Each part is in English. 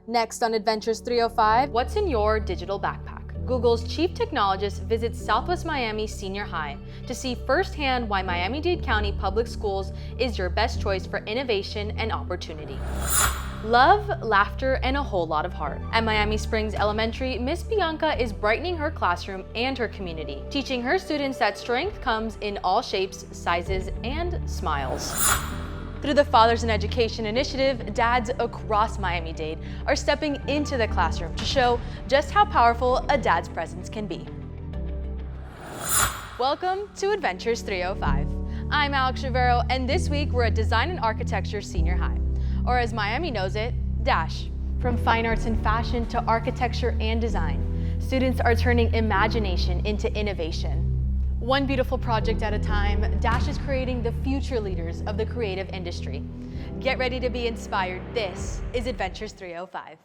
Next on Adventures 305, what's in your digital backpack? Google's chief technologist visits Southwest Miami Senior High to see firsthand why Miami-Dade County Public Schools is your best choice for innovation and opportunity. Love, laughter, and a whole lot of heart. At Miami Springs Elementary, Miss Bianca is brightening her classroom and her community, teaching her students that strength comes in all shapes, sizes, and smiles. Through the Fathers in Education initiative, dads across Miami-Dade are stepping into the classroom to show just how powerful a dad's presence can be. Welcome to Adventures 305. I'm Alex Rivero, and this week we're at Design and Architecture Senior High, or as Miami knows it, DASH. From fine arts and fashion to architecture and design, students are turning imagination into innovation. One beautiful project at a time, DASH is creating the future leaders of the creative industry. Get ready to be inspired. This is Adventures 305.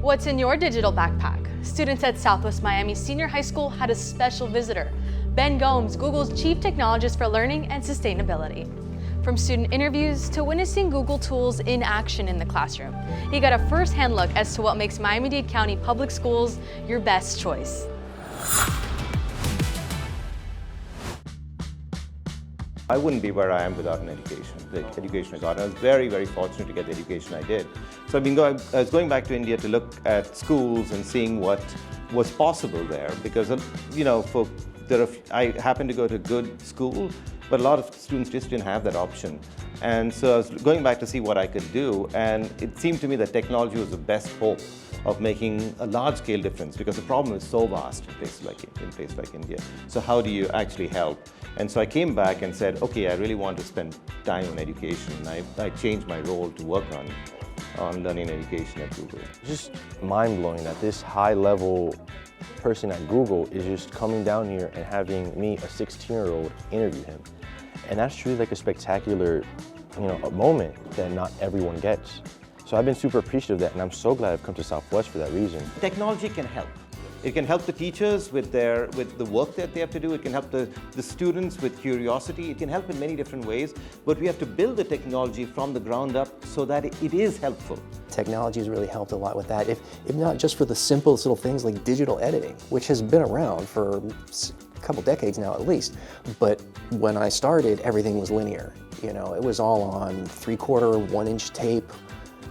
What's in your digital backpack? Students at Southwest Miami Senior High School had a special visitor, Ben Gomes, Google's Chief Technologist for Learning and Sustainability. From student interviews to witnessing Google tools in action in the classroom, he got a first-hand look as to what makes Miami-Dade County Public Schools your best choice. I wouldn't be where I am without an education. The education I got. I was very, very fortunate to get the education I did. So I was going back to India to look at schools and seeing what was possible there, because I happened to go to a good school, but a lot of students just didn't have that option. And so I was going back to see what I could do, and it seemed to me that technology was the best hope of making a large-scale difference, because the problem is so vast in places like India. So how do you actually help? And so I came back and said, okay, I really want to spend time on education. I changed my role to work on learning and education at Google. It's just mind-blowing that this high-level person at Google is just coming down here and having me, a 16-year-old, interview him. And that's truly like a spectacular, a moment that not everyone gets. So I've been super appreciative of that, and I'm so glad I've come to Southwest for that reason. Technology can help. It can help the teachers with the work that they have to do. It can help the students with curiosity. It can help in many different ways, but we have to build the technology from the ground up so that it is helpful. Technology has really helped a lot with that, if not just for the simplest little things like digital editing, which has been around for a couple decades now at least. But when I started, everything was linear. It was all on 3/4, 1-inch tape.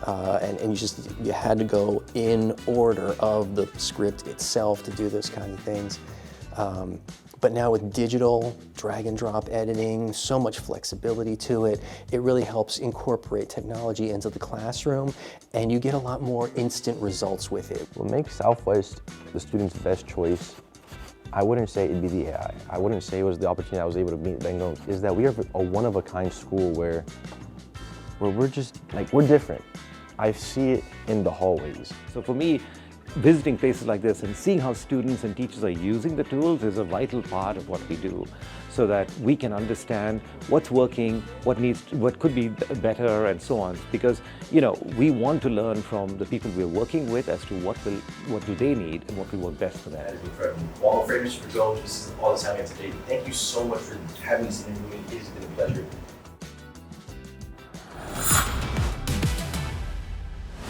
And you had to go in order of the script itself to do those kind of things. But now with digital drag and drop editing, so much flexibility to it, it really helps incorporate technology into the classroom, and you get a lot more instant results with it. What makes Southwest the student's best choice, I wouldn't say it'd be the AI. I wouldn't say it was the opportunity I was able to meet Ben Gomes. Is that we are a one-of-a-kind school where we're just, we're different. I see it in the hallways. So for me, visiting places like this and seeing how students and teachers are using the tools is a vital part of what we do, so that we can understand what's working, what could be better, and so on. Because we want to learn from the people we're working with as to what do they need and what will work best for them. That is incredible. Well, for Mr. Gomes, this is all the time we have today. Thank you so much for having this interview. It has been a pleasure.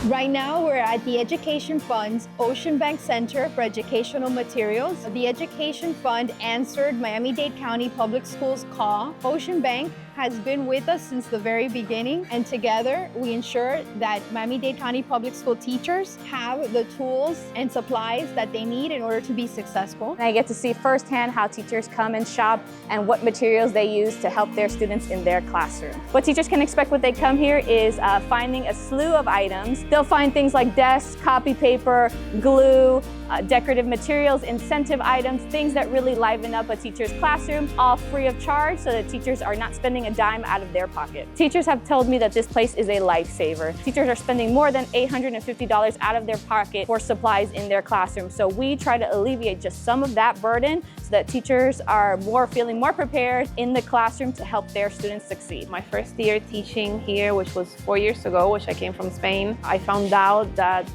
Right now, we're at the Education Fund's Ocean Bank Center for Educational Materials. The Education Fund answered Miami-Dade County Public Schools' call. Ocean Bank has been with us since the very beginning, and together we ensure that Miami-Dade County Public School teachers have the tools and supplies that they need in order to be successful. I get to see firsthand how teachers come and shop and what materials they use to help their students in their classroom. What teachers can expect when they come here is finding a slew of items. They'll find things like desks, copy paper, glue, decorative materials, incentive items, things that really liven up a teacher's classroom, all free of charge so that teachers are not spending a dime out of their pocket. Teachers have told me that this place is a lifesaver. Teachers are spending more than $850 out of their pocket for supplies in their classroom. So we try to alleviate just some of that burden so that teachers are feeling more prepared in the classroom to help their students succeed. My first year teaching here, which was 4 years ago, which I came from Spain, I found out that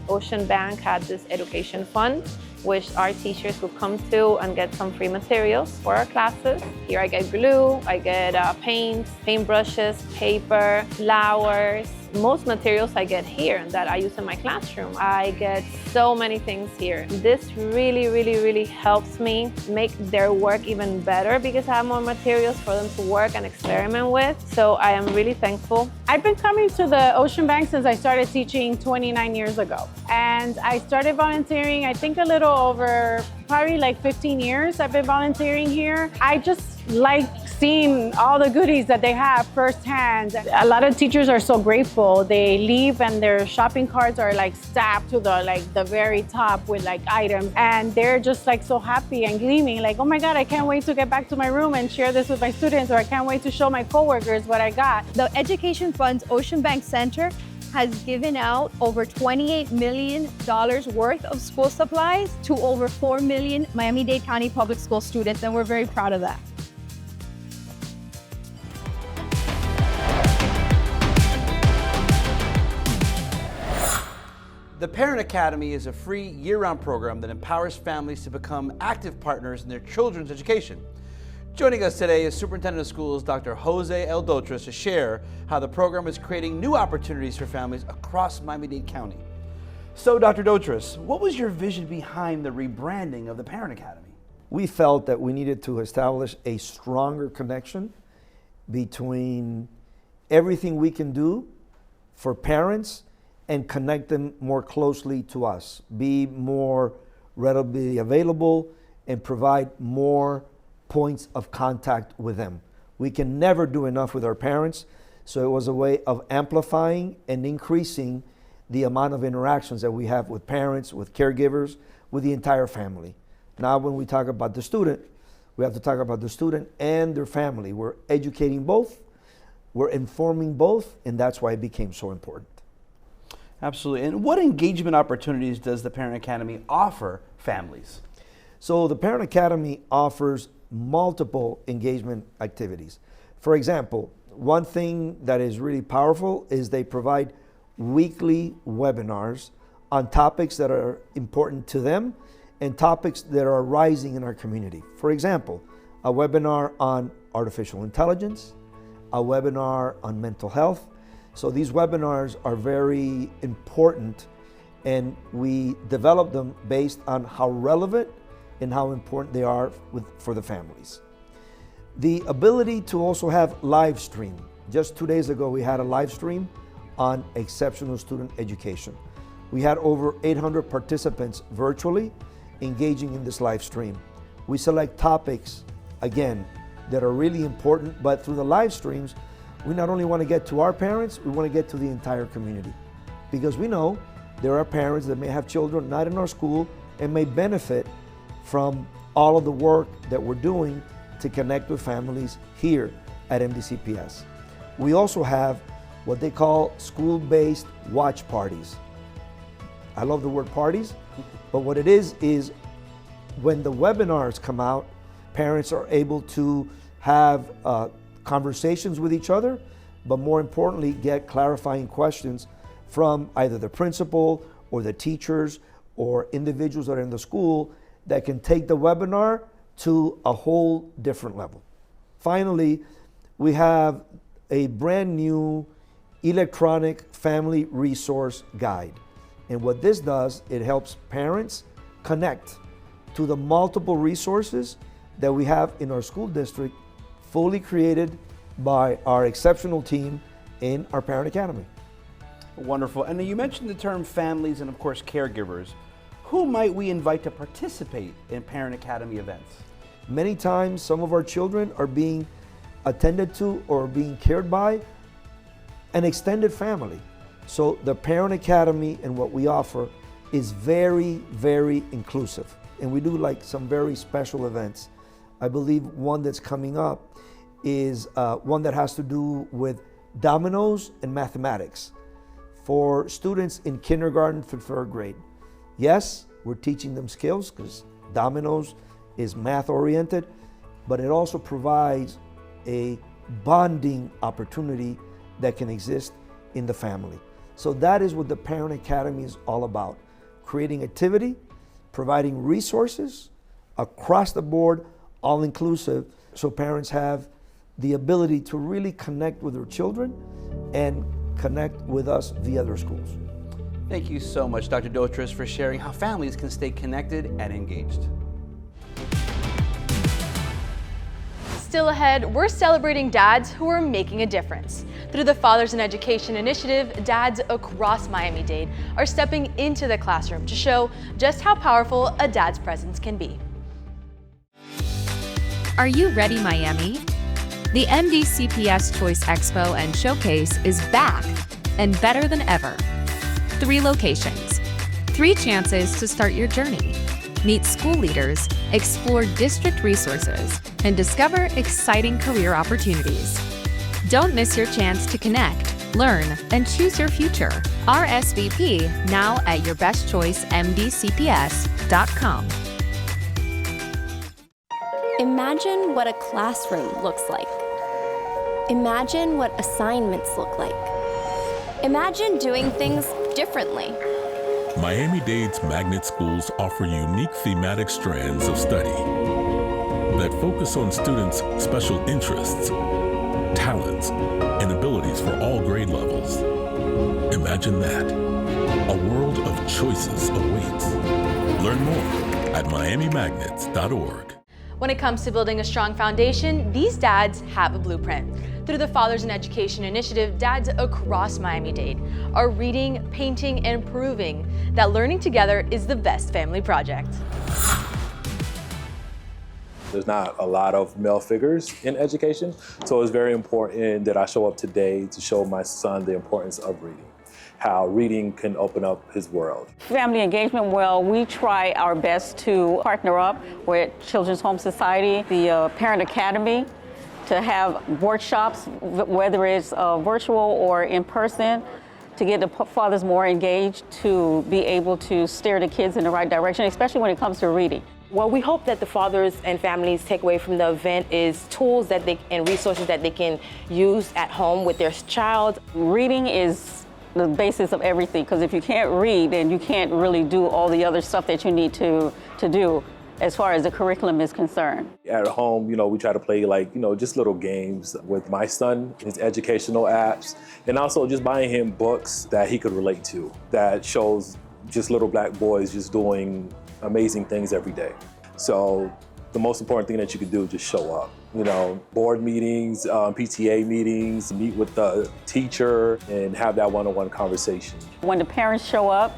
Ocean Bank had this education fund, which our teachers could come to and get some free materials for our classes. Here I get glue, I get paints, paintbrushes, paper, flowers. Most materials I get here that I use in my classroom. I get so many things here. This really helps me make their work even better because I have more materials for them to work and experiment with. So I am really thankful. I've been coming to the Ocean Bank since I started teaching 29 years ago. And I started volunteering, I think a little over, probably like 15 years I've been volunteering here. I just like seeing all the goodies that they have firsthand. A lot of teachers are so grateful. They leave and their shopping carts are like stacked to the very top with like items. And they're just like so happy and gleaming, like, oh my God, I can't wait to get back to my room and share this with my students, or I can't wait to show my coworkers what I got. The Education Fund's Ocean Bank Center has given out over $28 million worth of school supplies to over 4 million Miami-Dade County Public School students, and we're very proud of that. The Parent Academy is a free year-round program that empowers families to become active partners in their children's education. Joining us today is Superintendent of Schools Dr. Jose L. Dotres to share how the program is creating new opportunities for families across Miami-Dade County. So, Dr. Dotres, what was your vision behind the rebranding of the Parent Academy? We felt that we needed to establish a stronger connection between everything we can do for parents and connect them more closely to us, be more readily available, and provide more points of contact with them. We can never do enough with our parents, so it was a way of amplifying and increasing the amount of interactions that we have with parents, with caregivers, with the entire family. Now when we talk about the student, we have to talk about the student and their family. We're educating both, we're informing both, and that's why it became so important. Absolutely. And what engagement opportunities does the Parent Academy offer families? So the Parent Academy offers multiple engagement activities. For example, one thing that is really powerful is they provide weekly webinars on topics that are important to them and topics that are rising in our community. For example, a webinar on artificial intelligence, a webinar on mental health. So these webinars are very important, and we develop them based on how relevant and how important they are for the families. The ability to also have live stream. Just 2 days ago, we had a live stream on exceptional student education. We had over 800 participants virtually engaging in this live stream. We select topics, again, that are really important, but through the live streams, we not only want to get to our parents, we want to get to the entire community. Because we know there are parents that may have children not in our school and may benefit from all of the work that we're doing to connect with families here at M-DCPS. We also have what they call school-based watch parties. I love the word parties, but what it is when the webinars come out, parents are able to have conversations with each other, but more importantly, get clarifying questions from either the principal or the teachers or individuals that are in the school that can take the webinar to a whole different level. Finally, we have a brand new electronic family resource guide. And what this does, it helps parents connect to the multiple resources that we have in our school district, fully created by our exceptional team in our Parent Academy. Wonderful. And you mentioned the term families and of course caregivers. Who might we invite to participate in Parent Academy events? Many times some of our children are being attended to or being cared by an extended family. So the Parent Academy and what we offer is very, very inclusive. And we do like some very special events. I believe one that's coming up is one that has to do with dominoes and mathematics for students in kindergarten through 3rd grade. Yes, we're teaching them skills because dominoes is math oriented, but it also provides a bonding opportunity that can exist in the family. So that is what the Parent Academy is all about. Creating activity, providing resources across the board, all inclusive, so parents have the ability to really connect with their children and connect with us via their schools. Thank you so much, Dr. Dotres, for sharing how families can stay connected and engaged. Still ahead, we're celebrating dads who are making a difference. Through the Fathers in Education initiative, dads across Miami-Dade are stepping into the classroom to show just how powerful a dad's presence can be. Are you ready, Miami? The M-DCPS Choice Expo and Showcase is back and better than ever. 3 locations, 3 chances to start your journey. Meet school leaders, explore district resources, and discover exciting career opportunities. Don't miss your chance to connect, learn, and choose your future. RSVP now at yourbestchoicemdcps.com. Imagine what a classroom looks like. Imagine what assignments look like. Imagine doing things differently. Miami-Dade's magnet schools offer unique thematic strands of study that focus on students' special interests, talents, and abilities for all grade levels. Imagine that. A world of choices awaits. Learn more at miamimagnets.org. When it comes to building a strong foundation, these dads have a blueprint. Through the Fathers in Education initiative, dads across Miami-Dade are reading, painting, and proving that learning together is the best family project. There's not a lot of male figures in education, so it's very important that I show up today to show my son the importance of reading, how reading can open up his world. Family engagement, well, we try our best to partner up with Children's Home Society, the Parent Academy, to have workshops, whether it's virtual or in person, to get the fathers more engaged, to be able to steer the kids in the right direction, especially when it comes to reading. Well, we hope that the fathers and families take away from the event is tools that and resources that they can use at home with their child. Reading is the basis of everything, because if you can't read, then you can't really do all the other stuff that you need to do as far as the curriculum is concerned. At home, we try to play just little games with my son, his educational apps, and also just buying him books that he could relate to, that shows just little black boys just doing amazing things every day. So the most important thing that you could do is just show up. Board meetings, PTA meetings, meet with the teacher and have that one-on-one conversation. When the parents show up,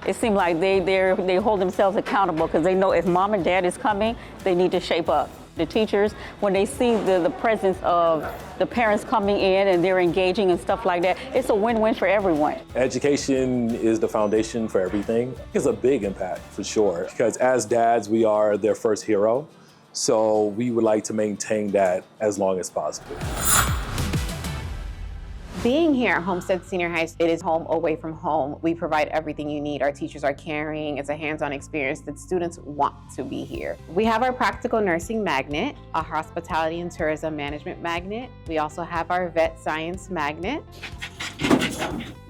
it seems like they hold themselves accountable, because they know if mom and dad is coming, they need to shape up. The teachers, when they see the presence of the parents coming in and they're engaging and stuff like that, it's a win-win for everyone. Education is the foundation for everything. It's a big impact for sure, because as dads, we are their first hero. So we would like to maintain that as long as possible. Being here at Homestead Senior High, it is home away from home. We provide everything you need. Our teachers are caring. It's a hands-on experience that students want to be here. We have our practical nursing magnet, a hospitality and tourism management magnet. We also have our vet science magnet.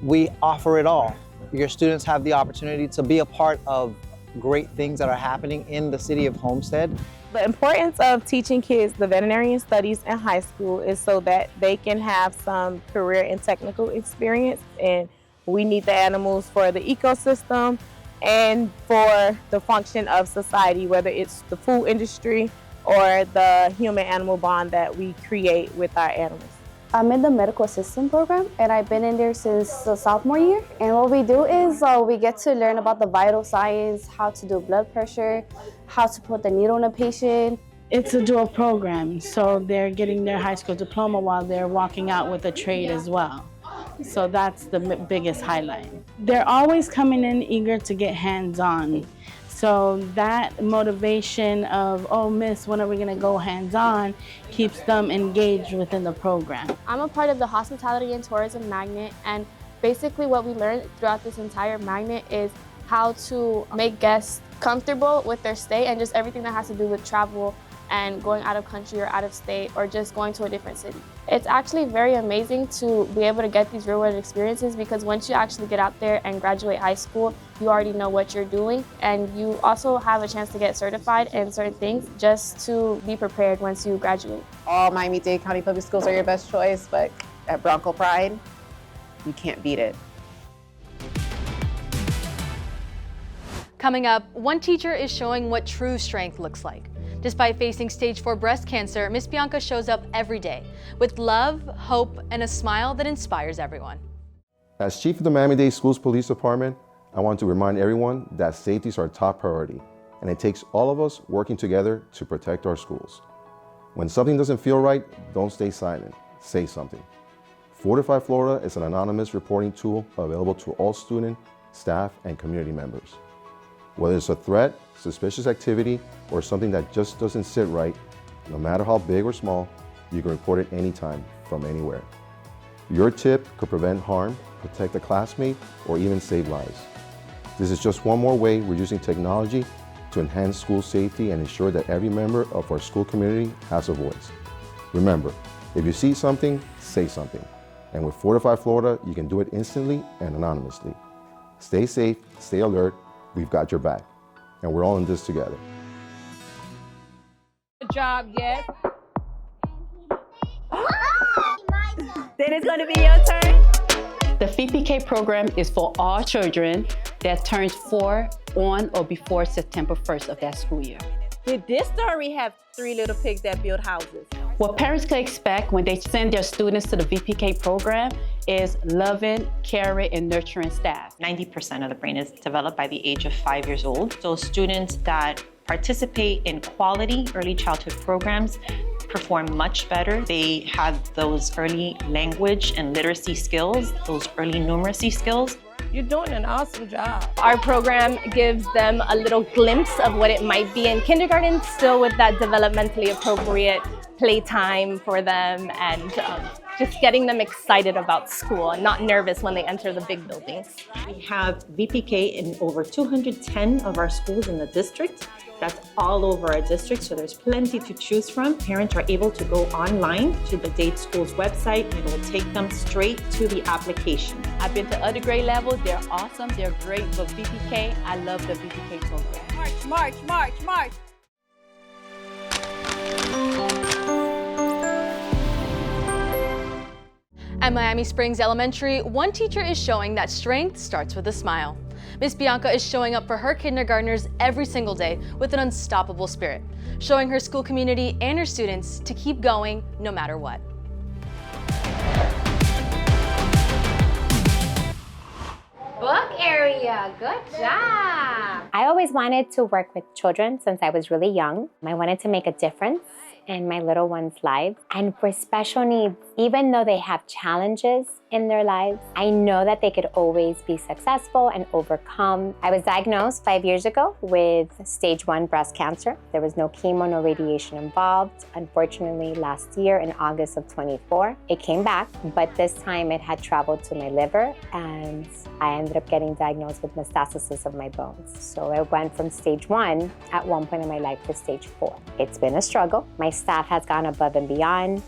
We offer it all. Your students have the opportunity to be a part of great things that are happening in the city of Homestead. The importance of teaching kids the veterinary studies in high school is so that they can have some career and technical experience, and we need the animals for the ecosystem and for the function of society, whether it's the food industry or the human-animal bond that we create with our animals. I'm in the medical assistant program, and I've been in there since the sophomore year. And what we do is we get to learn about the vital signs, how to do blood pressure, how to put the needle in a patient. It's a dual program, so they're getting their high school diploma while they're walking out with a trade as well. So that's the biggest highlight. They're always coming in eager to get hands-on. So that motivation of, oh, miss, when are we gonna go hands-on, keeps them engaged within the program. I'm a part of the Hospitality and Tourism Magnet, and basically what we learned throughout this entire magnet is how to make guests comfortable with their stay and just everything that has to do with travel and going out of country or out of state or just going to a different city. It's actually very amazing to be able to get these real-world experiences because once you actually get out there and graduate high school, you already know what you're doing, and you also have a chance to get certified in certain things just to be prepared once you graduate. All Miami-Dade County Public Schools are your best choice, but at Bronco Pride, you can't beat it. Coming up, one teacher is showing what true strength looks like. Despite facing stage 4 breast cancer, Miss Bianca shows up every day with love, hope, and a smile that inspires everyone. As Chief of the Miami-Dade Schools Police Department, I want to remind everyone that safety is our top priority, and it takes all of us working together to protect our schools. When something doesn't feel right, don't stay silent, say something. Fortify Florida is an anonymous reporting tool available to all student, staff, and community members. Whether it's a threat, suspicious activity, or something that just doesn't sit right, no matter how big or small, you can report it anytime, from anywhere. Your tip could prevent harm, protect a classmate, or even save lives. This is just one more way we're using technology to enhance school safety and ensure that every member of our school community has a voice. Remember, if you see something, say something. And with Fortify Florida, you can do it instantly and anonymously. Stay safe, stay alert, we've got your back. And we're all in this together. Good job, yes. Then it's going to be your turn. The VPK program is for all children that turns 4 on or before September 1st of that school year. Did this story have 3 little pigs that build houses? What parents can expect when they send their students to the VPK program is loving, caring, and nurturing staff. 90% of the brain is developed by the age of 5 years old. So students that participate in quality early childhood programs perform much better. They have those early language and literacy skills, those early numeracy skills. You're doing an awesome job. Our program gives them a little glimpse of what it might be in kindergarten, still with that developmentally appropriate playtime for them and just getting them excited about school and not nervous when they enter the big buildings. We have VPK in over 210 of our schools in the district. That's all over our district, so there's plenty to choose from. Parents are able to go online to the Dade Schools website, and it will take them straight to the application. I've been to other grade levels, they're awesome, they're great, but VPK, I love the VPK program. March, march, march, march. At Miami Springs Elementary, one teacher is showing that strength starts with a smile. Miss Bianca is showing up for her kindergartners every single day with an unstoppable spirit, showing her school community and her students to keep going no matter what. Book area, good job. I always wanted to work with children since I was really young. I wanted to make a difference in my little ones' lives. And for special needs, even though they have challenges in their lives, I know that they could always be successful and overcome. I was diagnosed 5 years ago with stage 1 breast cancer. There was no chemo, no radiation involved. Unfortunately, last year in August of 24, it came back, but this time it had traveled to my liver and I ended up getting diagnosed with metastasis of my bones. So I went from stage 1 at one point in my life to stage 4. It's been a struggle. My staff has gone above and beyond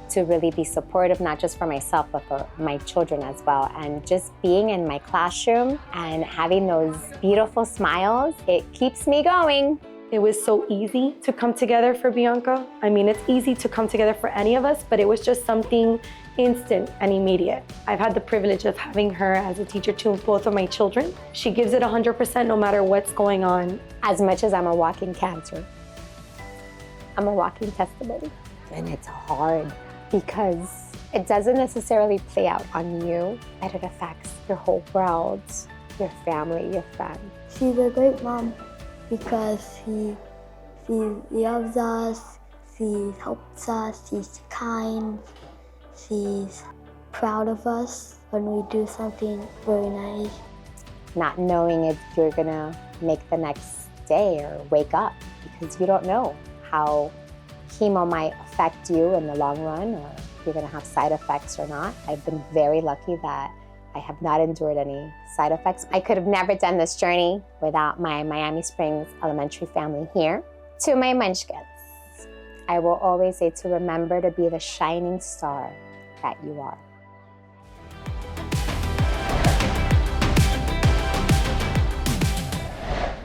to really be supportive, not just for myself, but for my children as well. And just being in my classroom and having those beautiful smiles, it keeps me going. It was so easy to come together for Bianca. I mean, it's easy to come together for any of us, but it was just something instant and immediate. I've had the privilege of having her as a teacher to both of my children. She gives it 100% no matter what's going on. As much as I'm a walking cancer, I'm a walking testimony. And it's hard because it doesn't necessarily play out on you, but it affects your whole world, your family, your friends. She's a great mom because she loves us, she helps us, she's kind, she's proud of us. when we do something very nice. Not knowing if you're gonna make the next day or wake up, because you don't know how chemo might affect you in the long run, or if you're gonna have side effects or not. I've been very lucky that I have not endured any side effects. I could have never done this journey without my Miami Springs elementary family here. To my munchkins, I will always say to remember to be the shining star that you are.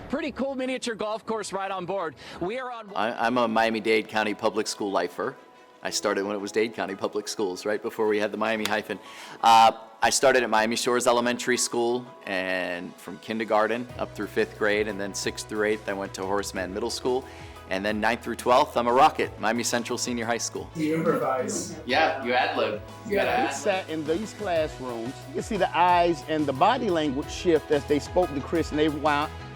Pretty cool miniature golf course right on board. We are on. I'm a Miami-Dade County Public School lifer. I started when it was Dade County Public Schools, right before we had the Miami hyphen. I started at Miami Shores Elementary School, and from kindergarten up through 5th grade, and then 6th through 8th I went to Horace Mann Middle School, and then 9th through 12th I'm a rocket, Miami Central Senior High School. You improvise. Yeah, you ad-lib. We sat in these classrooms. You can see the eyes and the body language shift as they spoke to Chris, and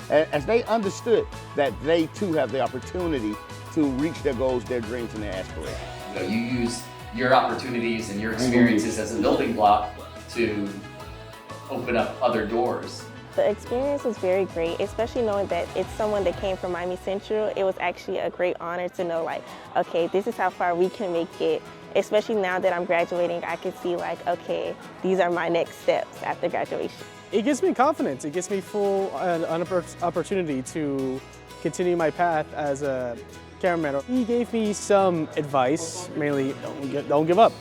as they understood that they too have the opportunity to reach their goals, their dreams, and their aspirations. You know, you use your opportunities and your experiences as a building block to open up other doors. The experience was very great, especially knowing that it's someone that came from Miami Central. It was actually a great honor to know, like, okay, this is how far we can make it. Especially now that I'm graduating, I can see, like, okay, these are my next steps after graduation. It gives me confidence. It gives me full opportunity to continue my path as a cameraman. He gave me some advice, mainly don't give up.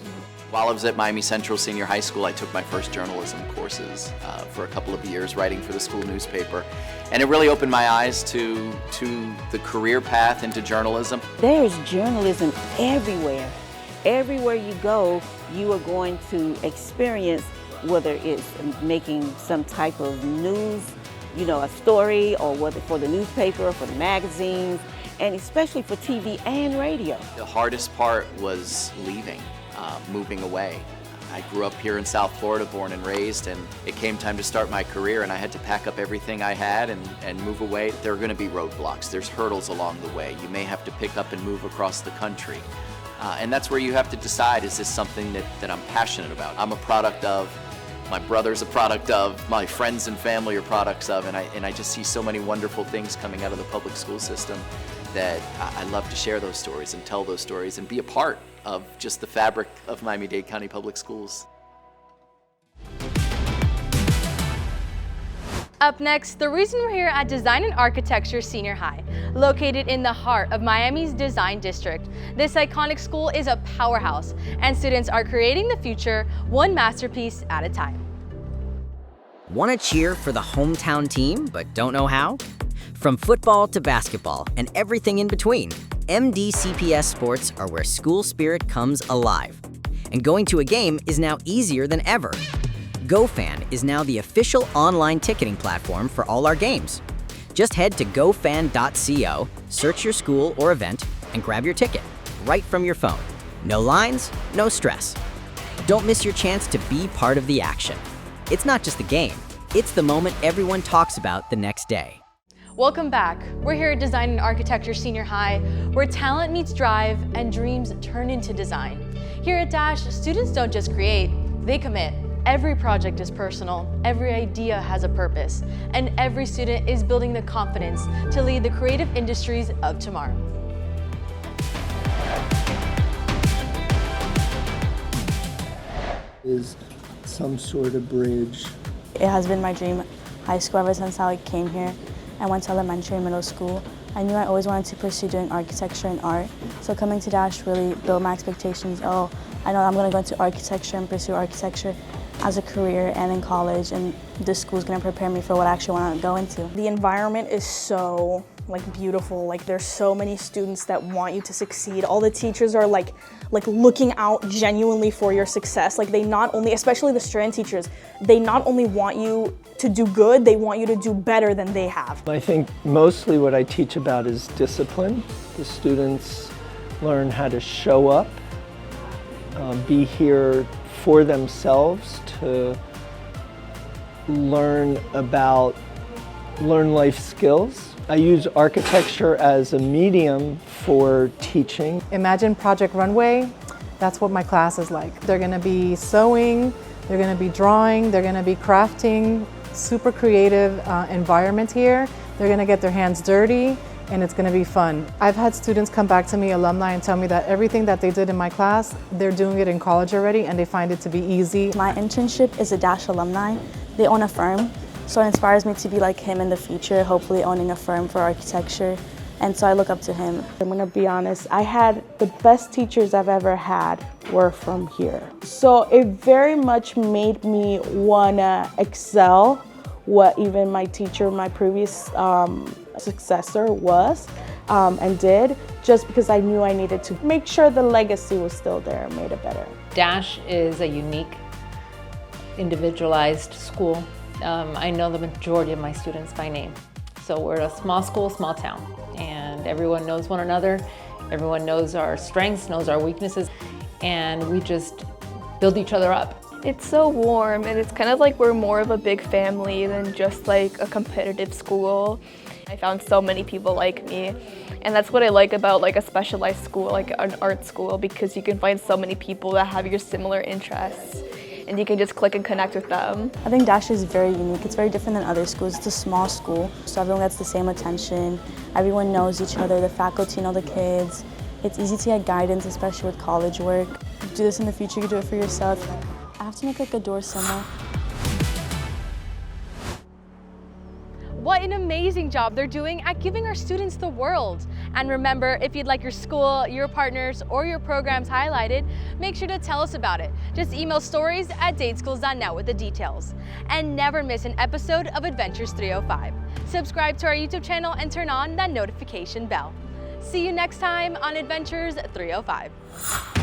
While I was at Miami Central Senior High School, I took my first journalism courses for a couple of years, writing for the school newspaper. And it really opened my eyes to the career path into journalism. There's journalism everywhere. Everywhere you go, you are going to experience, whether it's making some type of news, you know, a story, or whether for the newspaper or for the magazines, and especially for TV and radio. The hardest part was leaving, moving away. I grew up here in South Florida, born and raised, and it came time to start my career, and I had to pack up everything I had and move away. There are going to be roadblocks. There's hurdles along the way. You may have to pick up and move across the country. And that's where you have to decide, is this something that I'm passionate about? I'm a product of, my brother's a product of, my friends and family are products of, and I just see so many wonderful things coming out of the public school system that I love to share those stories and tell those stories and be a part of just the fabric of Miami-Dade County Public Schools. Up next, the reason we're here at Design and Architecture Senior High, located in the heart of Miami's Design District. This iconic school is a powerhouse, and students are creating the future one masterpiece at a time. Want to cheer for the hometown team but don't know how? From football to basketball and everything in between, M-DCPS sports are where school spirit comes alive. And going to a game is now easier than ever. GoFan is now the official online ticketing platform for all our games. Just head to gofan.co, search your school or event, and grab your ticket right from your phone. No lines, no stress. Don't miss your chance to be part of the action. It's not just the game, it's the moment everyone talks about the next day. Welcome back. We're here at Design and Architecture Senior High, where talent meets drive and dreams turn into design. Here at Dash, students don't just create, they commit. Every project is personal, every idea has a purpose, and every student is building the confidence to lead the creative industries of tomorrow. Is some sort of bridge. It has been my dream high school ever since I came here. I went to elementary and middle school. I knew I always wanted to pursue doing architecture and art. So coming to Dash really built my expectations. Oh, I know I'm going to go into architecture and pursue architecture as a career and in college, and this school is going to prepare me for what I actually want to go into. The environment is so beautiful. There's so many students that want you to succeed. All the teachers are like looking out genuinely for your success. They not only, especially the strand teachers, they not only want you to do good, they want you to do better than they have. I think mostly what I teach about is discipline. The students learn how to show up, be here for themselves, to learn life skills. I use architecture as a medium for teaching. Imagine Project Runway. That's what my class is like. They're going to be sewing, They're going to be drawing, they're going to be crafting, super creative environment here. They're going to get their hands dirty, and it's going to be fun. I've had students come back to me, alumni, and tell me that everything that they did in my class, they're doing it in college already, and they find it to be easy. My internship is a Dash alumni. They own a firm, so it inspires me to be like him in the future, hopefully owning a firm for architecture. And so I look up to him. I'm gonna be honest, I had the best teachers I've ever had were from here. So it very much made me wanna excel what even my teacher, my previous successor was and did, just because I knew I needed to make sure the legacy was still there and made it better. Dash is a unique, individualized school. I know the majority of my students by name. So we're a small school, small town, and everyone knows one another. Everyone knows our strengths, knows our weaknesses, and we just build each other up. It's so warm, and it's kind of like we're more of a big family than just like a competitive school. I found so many people like me, and that's what I like about like a specialized school, like an art school, because you can find so many people that have your similar interests, and you can just click and connect with them. I think Dash is very unique. It's very different than other schools. It's a small school, so everyone gets the same attention. Everyone knows each other. The faculty know the kids. It's easy to get guidance, especially with college work. If you do this in the future, you do it for yourself. I have to make like a door somewhere. What an amazing job they're doing at giving our students the world. And remember, if you'd like your school, your partners, or your programs highlighted, make sure to tell us about it. Just email stories@dadeschools.net with the details. And never miss an episode of EdVentures305. Subscribe to our YouTube channel and turn on that notification bell. See you next time on EdVentures305.